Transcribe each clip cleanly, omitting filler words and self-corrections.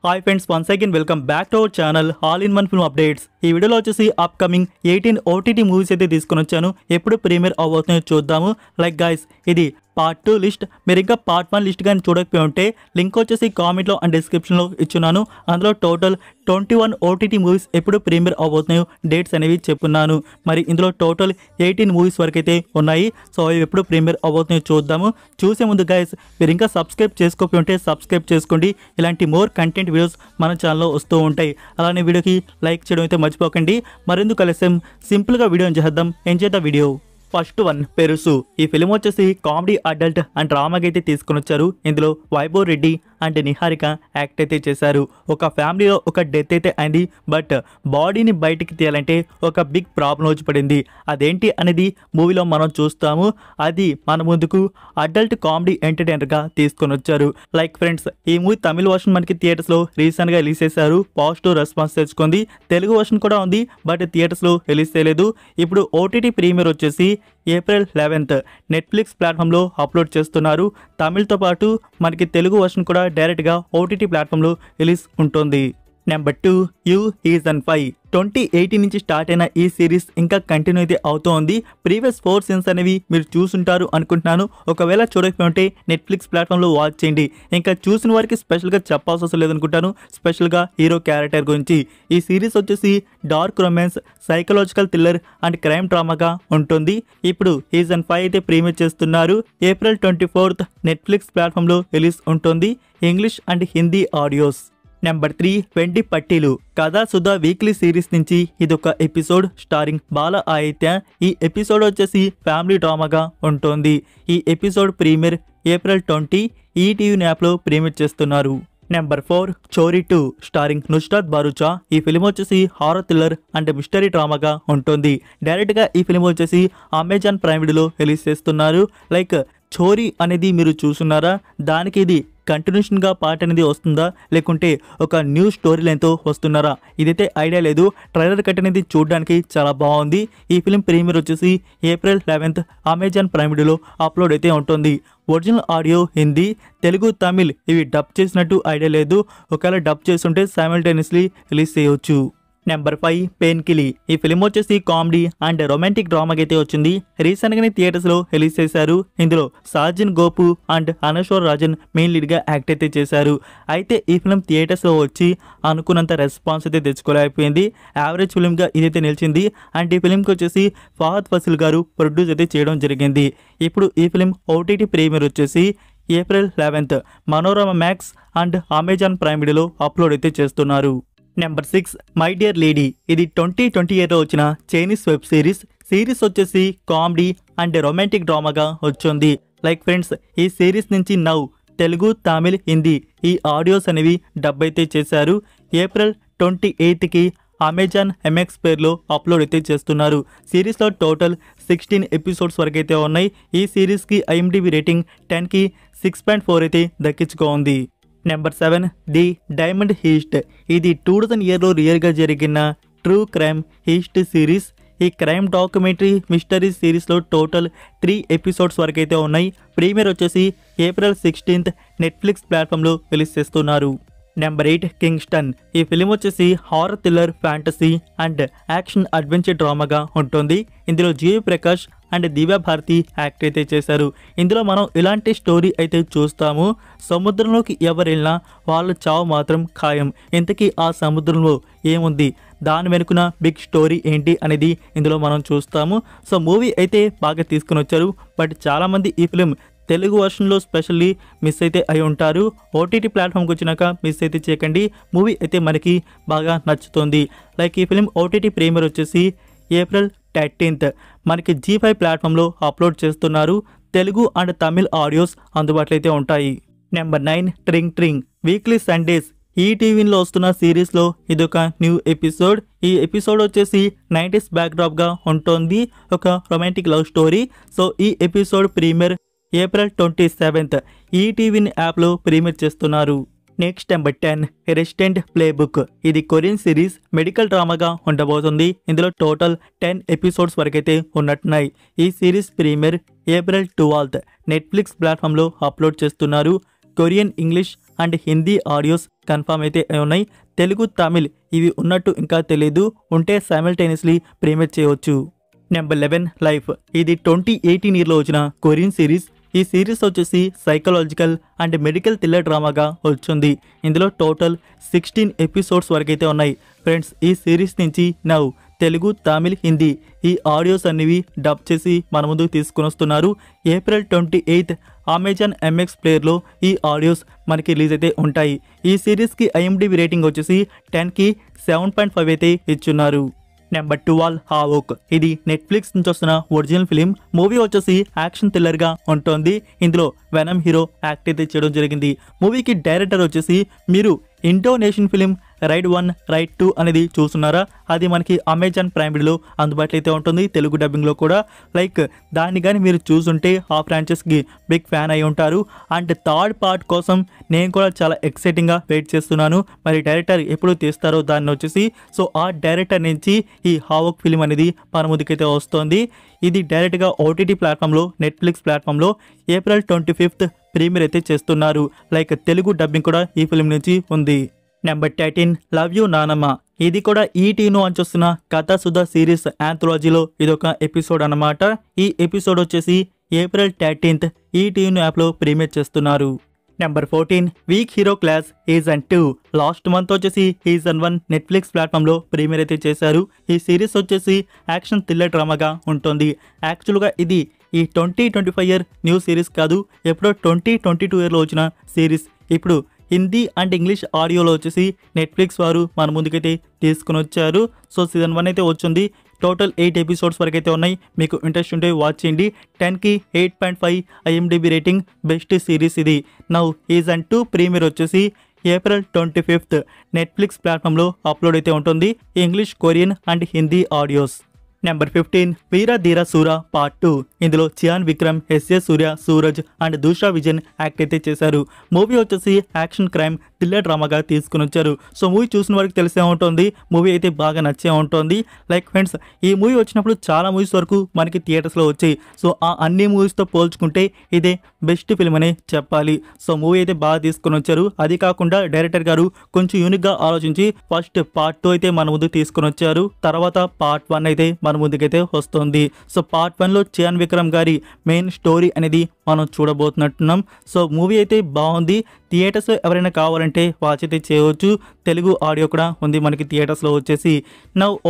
Hi friends, once again welcome back to our channel all in one film updates. ఈ వీడియోలో వచ్చేసి upcoming 18 OTT movies అయితే తీసుకొని వచ్చాను. ఎప్పుడు ప్రీమియర్ అవబోతున్నాయో చూద్దాము. లైక్ గైస్, ఇది పార్ట్ 2 లిస్ట్. మీరు ఇంకా పార్ట్ 1 లిస్ట్ కానీ చూడకపోయి ఉంటే లింక్ వచ్చేసి కామెంట్లో అండ్ డిస్క్రిప్షన్లో ఇచ్చున్నాను. అందులో టోటల్ 21 ఓటీటీ మూవీస్ ఎప్పుడు ప్రీమియర్ అవబోతున్నాయో డేట్స్ అనేవి చెప్పున్నాను. మరి ఇందులో టోటల్ 18 మూవీస్ వరకు అయితే ఉన్నాయి. సో అవి ఎప్పుడు ప్రీమియర్ అవబోతున్నాయో చూద్దాము. చూసే ముందు గైస్, మీరు ఇంకా సబ్స్క్రైబ్ చేసుకోకపోయి ఉంటే సబ్స్క్రైబ్ చేసుకోండి. ఇలాంటి మోర్ కంటెంట్ వీడియోస్ మన ఛానల్లో వస్తూ ఉంటాయి. అలానే వీడియోకి లైక్ చేయడం అయితే మర్చిపోకండి. మరెందుకు ఆలస్యం, సింపుల్గా వీడియో చేద్దాం. Enjoy the video. First one, పెరుసు. ఈ ఫిలిం వచ్చేసి కామెడీ, అడల్ట్ అండ్ డ్రామాకి అయితే తీసుకుని వచ్చారు. ఇందులో వైభవ్ రెడ్డి అండ్ నిహారిక యాక్ట్ అయితే చేశారు. ఒక ఫ్యామిలీలో ఒక డెత్ అయితే అయింది. బట్ బాడీని బయటికి తీయాలంటే ఒక బిగ్ ప్రాబ్లం వచ్చి పడింది. అదేంటి అనేది మూవీలో మనం చూస్తాము. అది మన ముందుకు అడల్ట్ కామెడీ ఎంటర్టైనర్గా తీసుకొని వచ్చారు. లైక్ ఫ్రెండ్స్, ఈ మూవీ తమిళ వర్షన్ మనకి థియేటర్స్లో రీసెంట్గా రిలీజ్ చేశారు. పాజిటివ్ రెస్పాన్స్ తెచ్చుకుంది. తెలుగు వర్షన్ కూడా ఉంది, బట్ థియేటర్స్లో రిలీజ్ చేయలేదు. ఇప్పుడు ఓటీటీ ప్రీమియర్ వచ్చేసి ఏప్రిల్ 11th నెట్ఫ్లిక్స్ ప్లాట్ఫామ్లో అప్లోడ్ చేస్తున్నారు. తమిళ్తో పాటు మనకి తెలుగు వర్షన్ కూడా డైరెక్ట్గా ఓటీటీ ప్లాట్ఫామ్లో రిలీజ్ ఉంటుంది. Number 2, you season 5. 2018 నుంచి స్టార్ట్ అయిన ఈ సిరీస్ ఇంకా కంటిన్యూ అయితే అవుతోంది. ప్రీవియస్ 4 సీన్స్ అనేవి మీరు చూసుంటారు అనుకుంటున్నాను. ఒకవేళ చూడకపోతే నెట్ఫ్లిక్స్ ప్లాట్ఫామ్లో వాచ్ చేయండి. ఇంకా చూసిన వారికి స్పెషల్గా చెప్పాల్సి అవసరం లేదనుకుంటాను, స్పెషల్గా హీరో క్యారెక్టర్ గురించి. ఈ సిరీస్ వచ్చేసి dark romance, psychological thriller and crime డ్రామాగా ఉంటుంది. ఇప్పుడు సీజన్ 5 అయితే ప్రీమియర్ చేస్తున్నారు. ఏప్రిల్ 24th నెట్ఫ్లిక్స్ ప్లాట్ఫామ్లో రిలీజ్ ఉంటుంది. English and Hindi audios. Number 3, Vendi పట్టీలు. కథా సుధా వీక్లీ సిరీస్ నుంచి ఇదొక ఎపిసోడ్ స్టారింగ్ బాల ఆదిత్య. ఈ ఎపిసోడ్ వచ్చేసి ఫ్యామిలీ డ్రామాగా ఉంటుంది. ఈ ఎపిసోడ్ ప్రీమియర్ ఏప్రిల్ 20 ఈటీవీ యాప్లో ప్రీమియర్ చేస్తున్నారు. నెంబర్ 4, చోరీ 2 స్టారింగ్ నుస్రాత్ భరూచా. ఈ ఫిలిం వచ్చేసి హారర్ థ్రిల్లర్ అండ్ మిస్టరీ డ్రామాగా ఉంటుంది. డైరెక్ట్గా ఈ ఫిలిం వచ్చేసి అమెజాన్ ప్రైమ్ వీడియోలో రిలీజ్ చేస్తున్నారు. లైక్ చోరీ అనేది మీరు చూస్తున్నారా, దానికి ఇది కంటిన్యూషన్గా పార్ట్ అనేది వస్తుందా, లేకుంటే ఒక న్యూ స్టోరీ లైన్తో వస్తున్నారా, ఇదైతే ఐడియా లేదు. ట్రైలర్ కట్ అనేది చూడడానికి చాలా బాగుంది. ఈ ఫిలిం ప్రీమియర్ వచ్చేసి ఏప్రిల్ 11th అమెజాన్ ప్రైమ్ వీడియోలో అప్లోడ్ అయితే ఉంటుంది. ఒరిజినల్ ఆడియో హిందీ, తెలుగు, తమిళ్ ఇవి డబ్ చేసినట్టు ఐడియా లేదు. ఒకవేళ డబ్ చేస్తుంటే సైమల్టేనియస్లీ రిలీజ్ చేయవచ్చు. నెంబర్ 5, పెయిన్కిల్లీ. ఈ ఫిలిం వచ్చేసి కామెడీ అండ్ రొమాంటిక్ డ్రామాకి అయితే వచ్చింది. రీసెంట్గానే థియేటర్స్లో రిలీజ్ చేశారు. ఇందులో సాజన్ గోపు అండ్ అనశ్వర్ రాజన్ మెయిన్ లీడ్గా యాక్ట్ అయితే చేశారు. అయితే ఈ ఫిలిం థియేటర్స్లో వచ్చి అనుకున్నంత రెస్పాన్స్ అయితే తెచ్చుకోలేకపోయింది. యావరేజ్ ఫిలింగా ఇదైతే నిలిచింది. అండ్ ఈ ఫిలింకి వచ్చేసి ఫహద్ ఫసిల్ గారు ప్రొడ్యూస్ అయితే చేయడం జరిగింది. ఇప్పుడు ఈ ఫిలిం ఓటీటీ ప్రీమియర్ వచ్చేసి April 11th Manorama max and Amazon prime వీడియోలో అప్లోడ్ అయితే చేస్తున్నారు. Number 6, my dear lady. ఇది 2020 వచ్చిన చైనీస్ వెబ్ సిరీస్ వచ్చేసి కామెడీ అండ్ రొమాంటిక్ డ్రామాగా వచ్చింది. లైక్ ఫ్రెండ్స్, ఈ సిరీస్ నుంచి నౌ తెలుగు, తమిళ్, హిందీ ఈ ఆడియోస్ అనేవి డబ్ అయితే చేశారు. ఏప్రిల్ 28కి అమెజాన్ ఎంఎక్స్ పేర్లో అప్లోడ్ అయితే చేస్తున్నారు. సిరీస్లో టోటల్ 16 ఎపిసోడ్స్ వరకు అయితే ఉన్నాయి. ఈ సిరీస్కి ఐఎండిబి రేటింగ్ 10కి 6.4 అయితే దక్కించుకోంది. Number 7, the diamond heist. ఇది 2000 రియల్గా జరిగిన ట్రూ క్రైమ్ హీస్ట్ సిరీస్. ఈ క్రైమ్ డాక్యుమెంటరీ మిస్టరీ సిరీస్లో టోటల్ 3 ఎపిసోడ్స్ వరకు అయితే ఉన్నాయి. ప్రీమియర్ వచ్చేసి ఏప్రిల్ 16th నెట్ఫ్లిక్స్ ప్లాట్ఫామ్లో రిలీజ్ చేస్తున్నారు. Number 8, Kingston. ఈ ఫిలిం వచ్చేసి horror thriller, fantasy and action adventure డ్రామాగా ఉంటుంది. ఇందులో జీవి ప్రకాష్ అండ్ దివ్యా భారతి యాక్ట్ అయితే చేశారు. ఇందులో మనం ఇలాంటి స్టోరీ అయితే చూస్తాము. సముద్రంలోకి ఎవరు వెళ్ళినా వాళ్ళ చావు మాత్రం ఖాయం. ఇంతకీ ఆ సముద్రంలో ఏముంది, దాని వెనుకున్న బిగ్ స్టోరీ ఏంటి అనేది ఇందులో మనం చూస్తాము. సో మూవీ అయితే బాగా తీసుకుని వచ్చారు. బట్ చాలామంది ఈ ఫిలిం తెలుగు వర్షన్లో స్పెషల్లీ మిస్ అయితే అయి ఉంటారు. ఓటీటీ ప్లాట్ఫామ్కి వచ్చినాక మిస్ అయితే చేయకండి. మూవీ అయితే మనకి బాగా నచ్చుతుంది. లైక్ ఈ ఫిలిం ఓటీటీ ప్రీమియర్ వచ్చేసి ఏప్రిల్ 13th మనకి G5 ప్లాట్ఫామ్లో అప్లోడ్ చేస్తున్నారు. తెలుగు అండ్ తమిళ్ ఆడియోస్ అందుబాటులో అయితే ఉంటాయి. నెంబర్ 9, ట్రింగ్ వీక్లీ సండేస్. ఈటీవీలో వస్తున్న సిరీస్లో ఇదొక న్యూ ఎపిసోడ్. ఈ ఎపిసోడ్ వచ్చేసి 90s బ్యాక్డ్రాప్గా ఉంటుంది. ఒక రొమాంటిక్ లవ్ స్టోరీ. సో ఈ episode premiere April 27th ETV యాప్లో ప్రీమియర్ చేస్తున్నారు. Next number 10, resident playbook. ఇది కొరియన్ సిరీస్ మెడికల్ డ్రామాగా ఉండబోతుంది. ఇందులో టోటల్ 10 ఎపిసోడ్స్ వరకైతే ఉన్నట్టున్నాయి. ఈ series premiere April 12th Netflix ప్లాట్ఫామ్లో అప్లోడ్ చేస్తున్నారు. Korean, English and Hindi audios confirm అయితే ఉన్నాయి. తెలుగు, తమిళ్ ఇవి ఉన్నట్టు ఇంకా తెలియదు. ఉంటే సైమల్టేనియస్లీ ప్రీమియర్ చేయవచ్చు. Number 11 life. ఇది 2018 ఇయర్లో వచ్చిన కొరియన్ సిరీస్. ఈ సిరీస్ వచ్చేసి సైకలాజికల్ అండ్ మెడికల్ థ్రిల్లర్ డ్రామాగా వచ్చింది. ఇందులో టోటల్ 16 ఎపిసోడ్స్ వరకు అయితే ఉన్నాయి. ఫ్రెండ్స్, ఈ సిరీస్ నుంచి తెలుగు, తమిళ్, హిందీ ఈ ఆడియోస్ అన్నివి డబ్ చేసి మన ముందుకు తీసుకుని వస్తున్నారు. ఏప్రిల్ 28 అమెజాన్ MX ప్లేయర్లో ఈ ఆడియోస్ మనకి రిలీజ్ అయితే ఉంటాయి. ఈ సిరీస్కి IMDb రేటింగ్ వచ్చేసి 10కి 7.5 అయితే ఇచ్చున్నారు. నెంబర్ 12 హావోక్. ఇది నెట్ఫ్లిక్స్ నుంచి వస్తున్న ఒరిజినల్ ఫిలిం. మూవీ వచ్చేసి యాక్షన్ థ్రిల్లర్గా ఉంటుంది. ఇందులో వెనమ్ హీరో యాక్ట్ అయితే చేయడం జరిగింది. మూవీకి డైరెక్టర్ వచ్చేసి మీరు ఇండోనేషియన్ ఫిలిం రైడ్ 1, రైడ్ 2 అనేది చూస్తున్నారా? అది మనకి అమెజాన్ ప్రైమ్ వీడియోలో అందుబాటులో అయితే ఉంటుంది, తెలుగు డబ్బింగ్లో కూడా. లైక్ దాన్ని కానీ మీరు చూసుంటే ఆ ఫ్రాంచైజ్కి బిగ్ ఫ్యాన్ అయి ఉంటారు. అండ్ థర్డ్ పార్ట్ కోసం నేను కూడా చాలా ఎక్సైటింగ్గా వెయిట్ చేస్తున్నాను. మరి డైరెక్టర్ ఎప్పుడు తీస్తారో దాన్ని వచ్చేసి. సో ఆ డైరెక్టర్ నుంచి ఈ హావోక్ ఫిలిం అనేది మన ముందుకైతే వస్తుంది. ఇది డైరెక్ట్గా OTT ప్లాట్ఫామ్లో, నెట్ఫ్లిక్స్ ప్లాట్ఫామ్లో ఏప్రిల్ 25 ప్రీమియర్ అయితే చేస్తున్నారు. లైక్ తెలుగు డబ్బింగ్ కూడా ఈ ఫిలిం నుంచి ఉంది. నెంబర్ 13 లవ్ యూ నానమ్మ. ఇది కూడా ఈటీను అని చూస్తున్న కథా సుధా సిరీస్ యాంథాలజీలో ఇదొక ఎపిసోడ్ అన్నమాట. ఈ ఎపిసోడ్ వచ్చేసి ఏప్రిల్ 13 ఈటీను యాప్లో ప్రీమియర్ చేస్తున్నారు. Number 14 week hero class season 2. Last month వచ్చేసి సీజన్ 1 నెట్ఫ్లిక్స్ ప్లాట్ఫామ్లో ప్రీమియర్ అయితే చేశారు. ఈ సిరీస్ వచ్చేసి యాక్షన్ థ్రిల్లర్ డ్రామాగా ఉంటుంది. యాక్చువల్గా ఇది ఈ 2025 ఇయర్ న్యూ సిరీస్ కాదు, ఎప్పుడో 2022 ఇయర్లో వచ్చిన సిరీస్. ఇప్పుడు హిందీ అండ్ ఇంగ్లీష్ ఆడియోలో వచ్చేసి నెట్ఫ్లిక్స్ వారు మన ముందుకైతే తీసుకుని వచ్చారు. సో సీజన్ 1 అయితే వచ్చింది. టోటల్ 8 ఎపిసోడ్స్ వరకు అయితే ఉన్నాయి. మీకు ఇంట్రెస్ట్ ఉంటే వాచ్ చేయండి. 10కి 8.5 IMDb రేటింగ్. బెస్ట్ సిరీస్ ఇది. సీజన్ 2 ప్రీమియర్ వచ్చేసి ఏప్రిల్ 25 నెట్ఫ్లిక్స్ ప్లాట్ఫామ్లో అప్లోడ్ అయితే ఉంటుంది. English, Korean and Hindi audios. Number 15 Veera Dheera Soora part 2. ఇందులో Chiyaan Vikram, SS Surya, Suraj and Dushara Vijayan act అయితే చేశారు. మూవీ వచ్చేసి యాక్షన్ క్రైమ్ థ్రిల్లర్ డ్రామాగా తీసుకుని వచ్చారు. సో మూవీ చూసిన వారికి తెలిసే ఉంటుంది. మూవీ అయితే బాగా నచ్చే ఉంటుంది. లైక్ ఫ్రెండ్స్, ఈ మూవీ వచ్చినప్పుడు చాలా మూవీస్ వరకు మనకి థియేటర్స్లో వచ్చాయి. సో ఆ అన్ని మూవీస్తో పోల్చుకుంటే ఇదే బెస్ట్ ఫిల్మ్ అనే చెప్పాలి. సో మూవీ అయితే బాగా తీసుకుని వచ్చారు. అది కాకుండా డైరెక్టర్ గారు కొంచెం యూనిక్గా ఆలోచించి ఫస్ట్ పార్ట్ 2 అయితే మన ముందుకు తీసుకుని వచ్చారు. తర్వాత పార్ట్ 1 అయితే మన ముందుకైతే వస్తుంది. సో పార్ట్ 1లో చియాన్ విక్రమ్ గారి మెయిన్ స్టోరీ అనేది మనం చూడబోతున్నట్టున్నాం. సో మూవీ అయితే బాగుంది. థియేటర్స్ ఎవరైనా కావాలంటే వాచ్ అయితే చేయవచ్చు. తెలుగు ఆడియో కూడా ఉంది మనకి థియేటర్స్లో వచ్చేసి.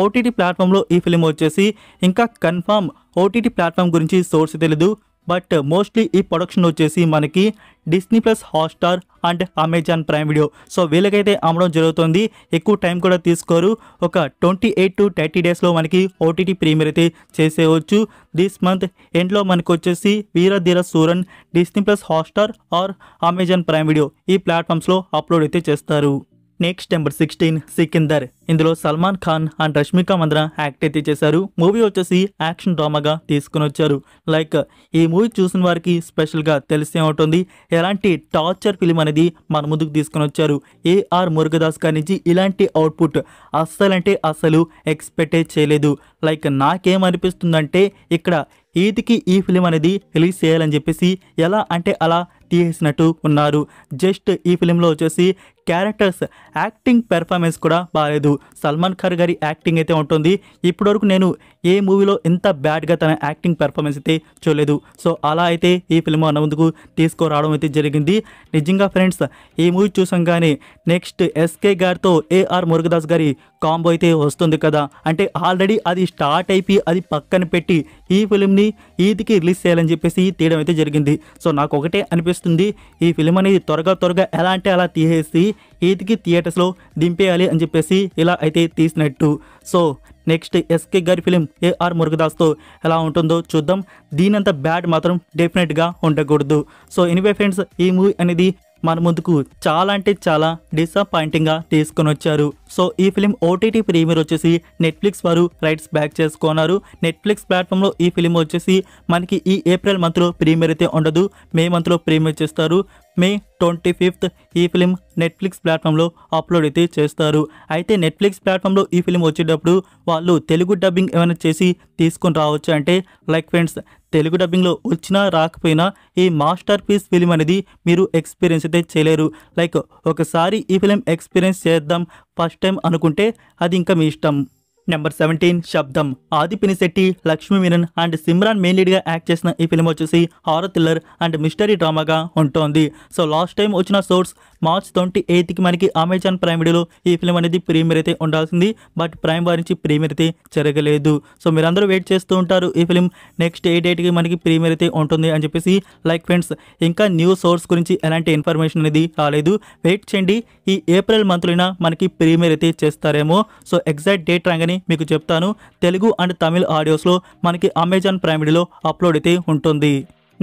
OTT ప్లాట్ఫామ్లో ఈ ఫిలిం వచ్చేసి ఇంకా కన్ఫర్మ్ OTT ప్లాట్ఫామ్ గురించి సోర్స్ తెలీదు. బట్ మోస్ట్లీ ఈ ప్రొడక్షన్ వచ్చేసి మనకి Disney plus Hotstar and Amazon Prime video. So వీళ్ళకైతే అమ్మడం జరుగుతుంది. ఎక్కువ టైం కూడా తీసుకోరు. ఒక 28 to 30 డేస్లో మనకి OTT ప్రీమియర్ అయితే చేసేయవచ్చు. దిస్ మంత్ ఎండ్లో మనకు వచ్చేసి Veera Dheera Sooran Disney plus Hotstar or Amazon Prime video ఈ ప్లాట్ఫామ్స్లో అప్లోడ్ అయితే చేస్తారు. Next number 16 Sikandar. ఇందులో సల్మాన్ ఖాన్ అండ్ రష్మిక మంద్రా యాక్ట్ అయితే చేశారు. మూవీ వచ్చేసి యాక్షన్ డ్రామాగా తీసుకుని వచ్చారు. లైక్ ఈ మూవీ చూసిన వారికి స్పెషల్గా తెలిసే ఉంటుంది. ఎలాంటి టార్చర్ ఫిలిం అనేది మన ముందుకు తీసుకుని వచ్చారు. AR మురుగదాస్ గారి నుంచి ఇలాంటి అవుట్పుట్ అస్సలంటే అస్సలు ఎక్స్పెక్టే చేయలేదు. లైక్ నాకేమనిపిస్తుందంటే ఇక్కడ ఈద్కి ఈ ఫిలిం అనేది రిలీజ్ చేయాలని చెప్పేసి ఎలా అంటే అలా తీసేసినట్టు ఉన్నారు. జస్ట్ ఈ ఫిలింలో వచ్చేసి క్యారెక్టర్స్ యాక్టింగ్ పెర్ఫార్మెన్స్ కూడా బాగాలేదు. సల్మాన్ ఖాన్ గారి యాక్టింగ్ అయితే ఉంటుంది. ఇప్పటివరకు నేను ఏ మూవీలో ఇంత బ్యాడ్గా తన యాక్టింగ్ పెర్ఫార్మెన్స్ అయితే చూడలేదు. సో అలా అయితే ఈ ఫిలిం మన ముందుకు తీసుకురావడం అయితే జరిగింది. నిజంగా ఫ్రెండ్స్, ఈ మూవీ చూసంగానే నెక్స్ట్ SK గారితో AR మురుగదాస్ గారి కాంబో అయితే వస్తుంది కదా. అంటే ఆల్రెడీ అది స్టార్ట్ అయిపోయి అది పక్కన పెట్టి ఈ ఫిలింని ఈద్కి రిలీజ్ చేయాలని చెప్పేసి తీయడం అయితే జరిగింది. సో నాకు ఒకటే అనిపిస్తుంది, ఈ ఫిలిం అనేది త్వరగా ఎలా అంటే అలా తీసేసి ఈద్కి థియేటర్స్లో దింపేయాలి అని చెప్పేసి ఇలా అయితే తీసినట్టు. సో నెక్స్ట్ SK గారి ఫిలిం AR మురుగదాస్తో ఎలా ఉంటుందో చూద్దాం. దీనంత బ్యాడ్ మాత్రం డెఫినెట్గా ఉండకూడదు. సో ఎనీవే ఫ్రెండ్స్, ఈ మూవీ అనేది మన ముందుకు చాలా అంటే చాలా డిసప్పాయింటింగ్గా తీసుకొని వచ్చారు. సో ఈ ఫిలిం OTT ప్రీమియర్ వచ్చేసి నెట్ఫ్లిక్స్ వారు రైట్స్ బ్యాక్ చేసుకున్నారు. నెట్ఫ్లిక్స్ ప్లాట్ఫామ్లో ఈ ఫిలిం వచ్చేసి మనకి ఈ ఏప్రిల్ మంత్లో ప్రీమియర్ అయితే ఉండదు, మే మంత్లో ప్రీమియర్ చేస్తారు. మే 25 ఈ ఫిలిం నెట్ఫ్లిక్స్ ప్లాట్ఫామ్లో అప్లోడ్ అయితే చేస్తారు. అయితే నెట్ఫ్లిక్స్ ప్లాట్ఫామ్లో ఈ ఫిలిం వచ్చేటప్పుడు వాళ్ళు తెలుగు డబ్బింగ్ ఏమైనా చేసి తీసుకొని రావచ్చు అంటే లైక్ ఫ్రెండ్స్, తెలుగు డబ్బింగ్లో వచ్చినా రాకపోయినా ఈ మాస్టర్ పీస్ ఫిలిం అనేది మీరు ఎక్స్పీరియన్స్ అయితే చేయలేరు. లైక్ ఒకసారి ఈ ఫిలిం ఎక్స్పీరియన్స్ చేద్దాం ఫస్ట్ టైం అనుకుంటే అది ఇంకా మీ ఇష్టం. Number 17 Sabdham. Aadhi Pinisetty, Lakshmi Menon and Simran main లీడ్గా యాక్ట్ చేసిన ఈ ఫిలిం వచ్చేసి హారర్ థ్రిల్లర్ అండ్ మిస్టరీ డ్రామాగా ఉంటుంది. సో లాస్ట్ టైం వచ్చిన సోర్స్ మార్చ్ 28కి మనకి అమెజాన్ ప్రైమ్ వీడియోలో ఈ ఫిలిం అనేది ప్రీమియర్ అయితే ఉండాల్సింది. బట్ ప్రైమ్ వారి నుంచి ప్రీమియర్ అయితే జరగలేదు. సో మీరందరూ వెయిట్ చేస్తూ ఉంటారు ఈ ఫిలిం నెక్స్ట్ 8కి మనకి ప్రీమియర్ అయితే ఉంటుంది అని చెప్పేసి. లైక్ ఫ్రెండ్స్, ఇంకా న్యూ సోర్స్ గురించి ఎలాంటి ఇన్ఫర్మేషన్ అనేది రాలేదు. వెయిట్ చేయండి, ఈ ఏప్రిల్ మంత్లోనా మనకి ప్రీమియర్ అయితే చేస్తారేమో. సో ఎగ్జాక్ట్ డేట్ రాగానే మీకు చెప్తాను. తెలుగు అండ్ తమిళ్ ఆడియోస్లో మనకి అమెజాన్ ప్రైమ్ వీడియోలో అప్లోడ్ అయితే ఉంటుంది.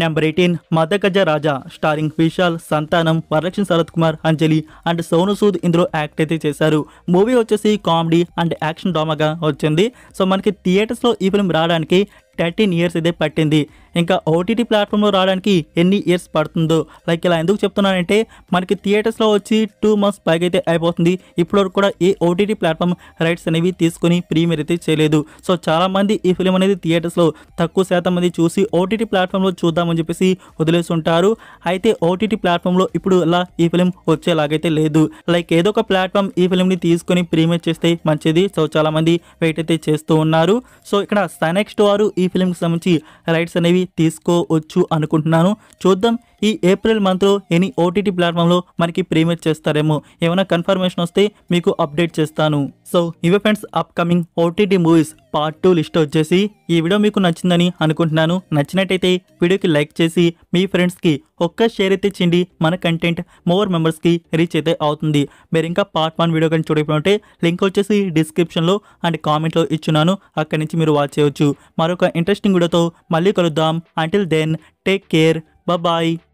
నెంబర్ 18 మదగజ రాజా. స్టారింగ్ విశాల్, సంతానం, వరలక్ష్మి శరత్ కుమార్, అంజలి అండ్ సోను సూద్ ఇందులో యాక్ట్ అయితే చేశారు. మూవీ వచ్చేసి కామెడీ అండ్ యాక్షన్ డ్రామాగా వచ్చింది. సో మనకి థియేటర్స్లో ఈ ఫిల్మ్ రావడానికి 13 ఇయర్స్ అయితే పట్టింది. ఇంకా ఓటీటీ ప్లాట్ఫామ్లో రావడానికి ఎన్ని ఇయర్స్ పడుతుందో. లైక్ ఇలా ఎందుకు చెప్తున్నానంటే మనకి థియేటర్స్లో వచ్చి 2 months పైగా అయితే అయిపోతుంది. ఇప్పటివరకు కూడా ఏ ఓటీటీ ప్లాట్ఫామ్ రైట్స్ అనేవి తీసుకొని ప్రీమియర్ అయితే చేయలేదు. సో చాలామంది ఈ ఫిలిం అనేది థియేటర్స్లో తక్కువ శాతం మంది చూసి ఓటీటీ ప్లాట్ఫామ్లో చూద్దామని చెప్పేసి వదిలేసి ఉంటారు. అయితే ఓటీటీ ప్లాట్ఫామ్లో ఇప్పుడు అలా ఈ ఫిలిం వచ్చేలాగైతే లేదు. లైక్ ఏదో ఒక ప్లాట్ఫామ్ ఈ ఫిలింని తీసుకొని ప్రీమియర్ చేస్తే మంచిది. సో చాలామంది వెయిట్ అయితే చేస్తూ ఉన్నారు. సో ఇక్కడ సైనెక్స్ట్ వారు ఈ ఫిలింకి సంబంధించి రైట్స్ అనేవి తీసుకోవచ్చు అనుకుంటున్నాను. చూద్దాం ఈ ఏప్రిల్ మంత్లో ఎనీ ఓటీటీ ప్లాట్ఫామ్లో మనకి ప్రీమియర్ చేస్తారేమో. ఏమైనా కన్ఫర్మేషన్ వస్తే మీకు అప్డేట్ చేస్తాను. సో ఇవే friends upcoming OTT movies part 2 list వచ్చేసి. ఈ వీడియో మీకు నచ్చిందని అనుకుంటున్నాను. నచ్చినట్టయితే వీడియోకి లైక్ చేసి మీ ఫ్రెండ్స్కి ఒక్క షేర్ అయితే చేయండి. మన కంటెంట్ మోర్ మెంబర్స్కి రీచ్ అయితే అవుతుంది. మీరు ఇంకా పార్ట్ 1 వీడియో కానీ చూడకపోతే లింక్ వచ్చేసి డిస్క్రిప్షన్లో అండ్ కామెంట్లో ఇచ్చున్నాను. అక్కడి నుంచి మీరు వాచ్ చేయవచ్చు. మరొక ఇంట్రెస్టింగ్ వీడియోతో మళ్ళీ కలుద్దాం. Until then take care. Bye bye.